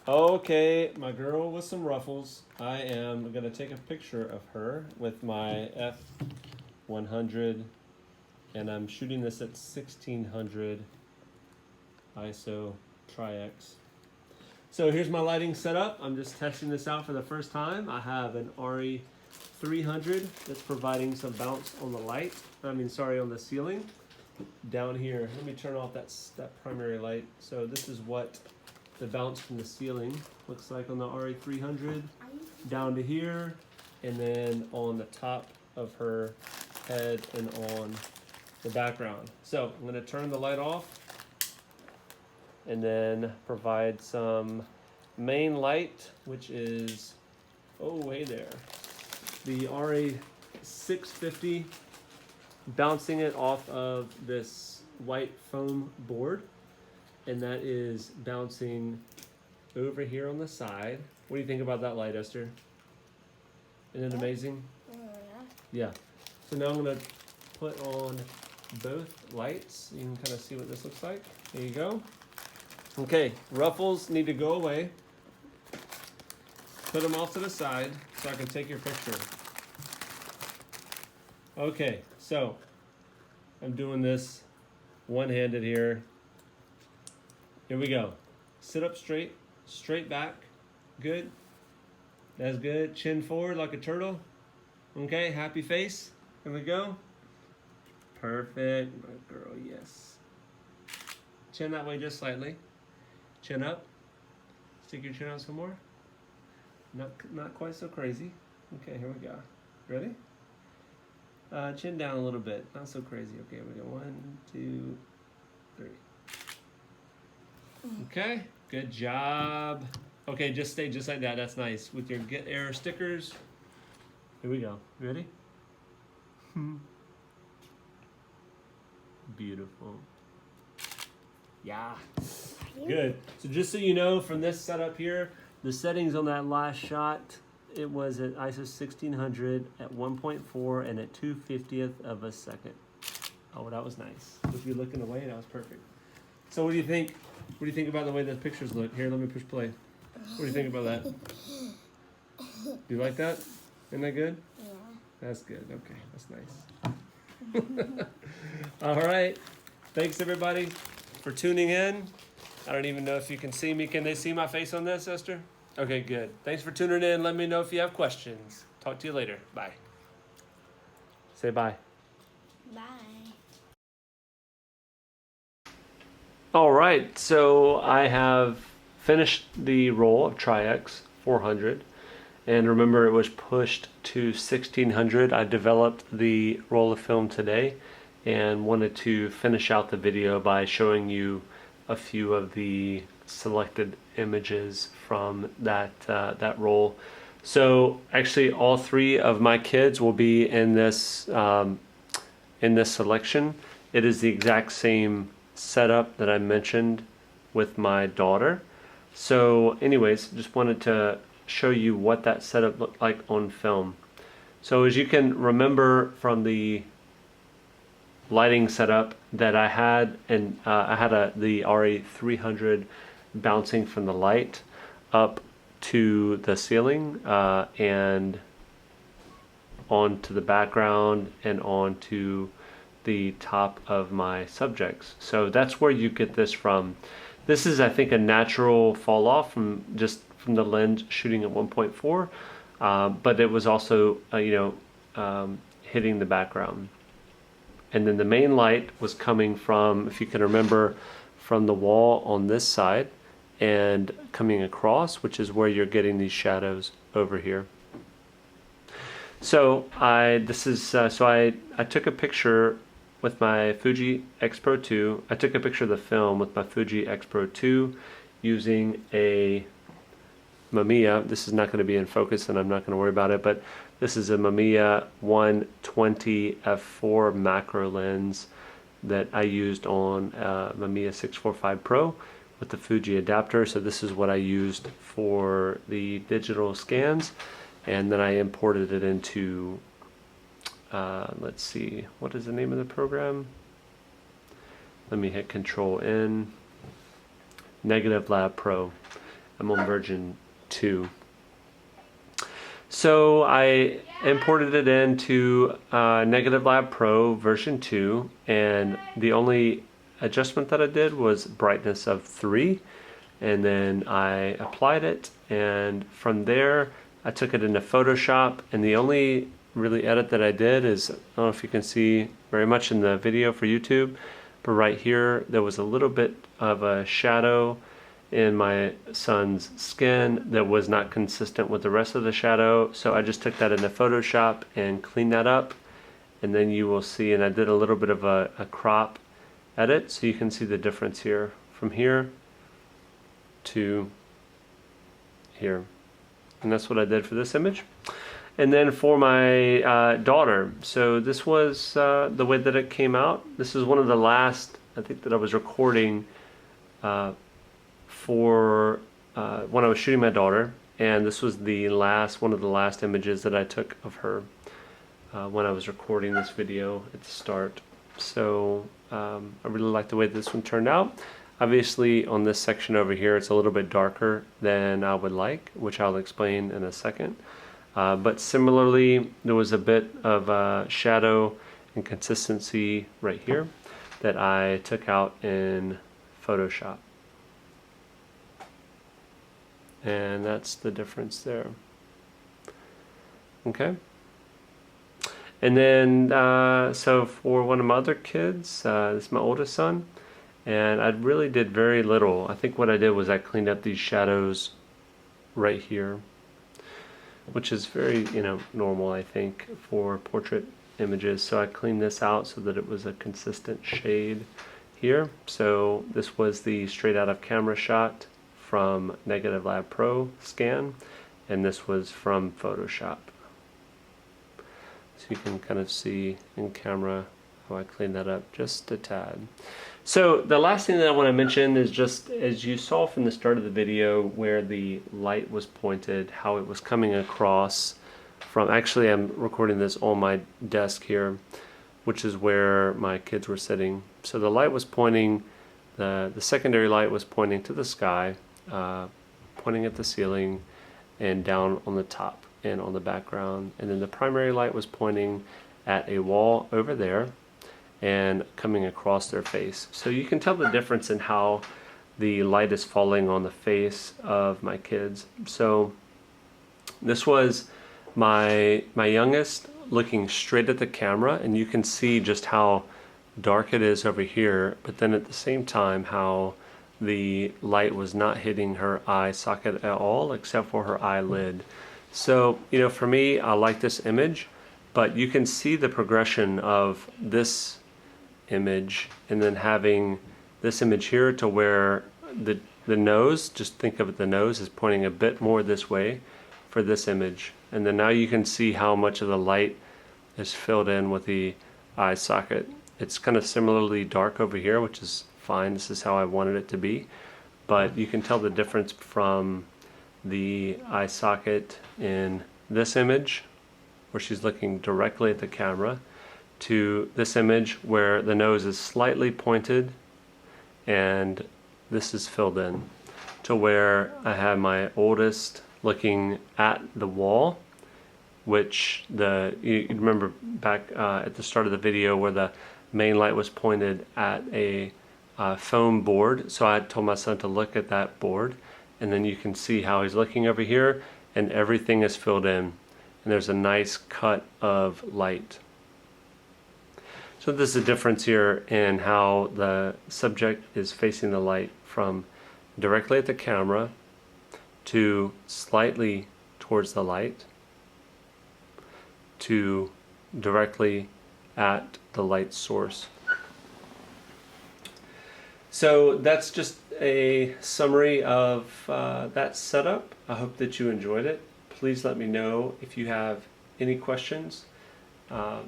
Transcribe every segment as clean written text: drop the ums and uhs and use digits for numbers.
Okay, my girl with some ruffles. I am going to take a picture of her with my F100, and I'm shooting this at 1600 ISO TriX. So here's my lighting setup. I'm just testing this out for the first time. I have an RE300 that's providing some bounce on the light. On the ceiling. Down here, let me turn off that primary light. So this is what the bounce from the ceiling looks like on the RE300 down to here, and then on the top of her head and on the background. So I'm going to turn the light off and then provide some main light, which is, oh, hey there, the RA650, bouncing it off of this white foam board. And that is bouncing over here on the side. What do you think about that light, Esther? Isn't it amazing? Yeah. So now I'm going to put on both lights. You can kind of see what this looks like. There you go. Okay, ruffles need to go away. Put them off to the side so I can take your picture. Okay, so I'm doing this one-handed here. Here we go. Sit up straight, straight back. Good. That's good. Chin forward like a turtle. Okay, happy face. Here we go. Perfect, my girl, yes. Chin that way just slightly. Chin up. Stick your chin out some more. Not quite so crazy. Okay, here we go. Ready? Chin down a little bit. Not so crazy. Okay, here we go. 1, 2, 3. Okay, good job. Okay, just stay just like that. That's nice. With your Get Air stickers. Here we go. Ready? Beautiful. Yeah. Good. So just so you know, from this setup here, the settings on that last shot, it was at ISO 1600 at 1.4 and at 2/50th of a second. Oh, that was nice. If you're looking away, that was perfect. So what do you think? What do you think about the way the pictures look? Here, let me push play. What do you think about that? You like that? Isn't that good? Yeah. That's good. Okay, that's nice. All right. Thanks, everybody, for tuning in. I don't even know if you can see me. Can they see my face on this, Esther? Okay, good. Thanks for tuning in. Let me know if you have questions. Talk to you later. Bye. Say bye. Bye. All right, so I have finished the roll of TriX 400, and remember it was pushed to 1600. I developed the roll of film today and wanted to finish out the video by showing you a few of the selected images from that roll. So actually all 3 of my kids will be in this selection. It is the exact same setup that I mentioned with my daughter. So anyways, just wanted to show you what that setup looked like on film. So as you can remember from the lighting setup that I had, and I had the RE300 bouncing from the light up to the ceiling and onto the background and onto the top of my subjects. So that's where you get this from. This is, I think, a natural fall off from the lens shooting at 1.4, but it was also hitting the background. And then the main light was coming from, if you can remember, from the wall on this side and coming across, which is where you're getting these shadows over here. So I took a picture with my Fuji X Pro 2. I took a picture of the film with my Fuji X Pro 2 using a Mamiya. This is not going to be in focus and I'm not going to worry about it, but this is a Mamiya 120 f4 macro lens that I used on Mamiya 645 Pro with the Fuji adapter. So this is what I used for the digital scans, and then I imported it into let's see, what is the name of the program? Let me hit Control N. Negative Lab Pro. I'm on version 2. So I imported it into Negative Lab Pro version 2, and the only adjustment that I did was brightness of 3, and then I applied it, and from there I took it into Photoshop, and the only really edit that I did is, I don't know if you can see very much in the video for YouTube, but right here there was a little bit of a shadow in my son's skin that was not consistent with the rest of the shadow, so I just took that into Photoshop and cleaned that up, and then you will see, and I did a little bit of a crop edit so you can see the difference here from here to here, and that's what I did for this image. And then for my daughter, so this was the way that it came out. This is one of the last, I think, that I was recording for when I was shooting my daughter, and this was one of the last images that I took of her when I was recording this video at the start. So I really like the way this one turned out. Obviously on this section over here it's a little bit darker than I would like, which I'll explain in a second. But similarly, there was a bit of shadow and consistency right here that I took out in Photoshop. And that's the difference there. Okay. And then, so for one of my other kids, this is my oldest son, and I really did very little. I think what I did was I cleaned up these shadows right here, which is very, normal, I think, for portrait images. So I cleaned this out so that it was a consistent shade here. So this was the straight out of camera shot from Negative Lab Pro scan, and this was from Photoshop. So you can kind of see in camera how I cleaned that up just a tad. So the last thing that I want to mention is just, as you saw from the start of the video where the light was pointed, how it was coming across from, actually I'm recording this on my desk here, which is where my kids were sitting. So the light was pointing, the secondary light was pointing to the sky, pointing at the ceiling and down on the top and on the background, and then the primary light was pointing at a wall over there and coming across their face. So you can tell the difference in how the light is falling on the face of my kids. So this was my youngest looking straight at the camera, and you can see just how dark it is over here, but then at the same time how the light was not hitting her eye socket at all except for her eyelid. So, for me, I like this image, but you can see the progression of this image and then having this image here to where the nose, just think of it, the nose is pointing a bit more this way for this image. And then now you can see how much of the light is filled in with the eye socket. It's kind of similarly dark over here, which is fine. This is how I wanted it to be. But you can tell the difference from the eye socket in this image, where she's looking directly at the camera, to this image where the nose is slightly pointed and this is filled in, to where I have my oldest looking at the wall, which you remember back at the start of the video where the main light was pointed at a foam board. So I told my son to look at that board, and then you can see how he's looking over here and everything is filled in, and there's a nice cut of light. So there's a difference here in how the subject is facing the light from directly at the camera to slightly towards the light to directly at the light source. So that's just a summary of that setup. I hope that you enjoyed it. Please let me know if you have any questions.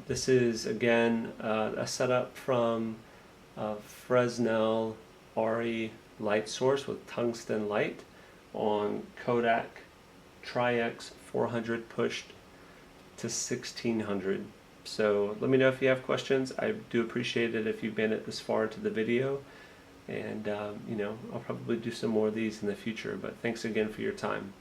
This is again a setup from Fresnel RE light source with tungsten light on Kodak TriX 400 pushed to 1600. So let me know if you have questions. I do appreciate it if you've made it this far into the video. And you know, I'll probably do some more of these in the future, but thanks again for your time.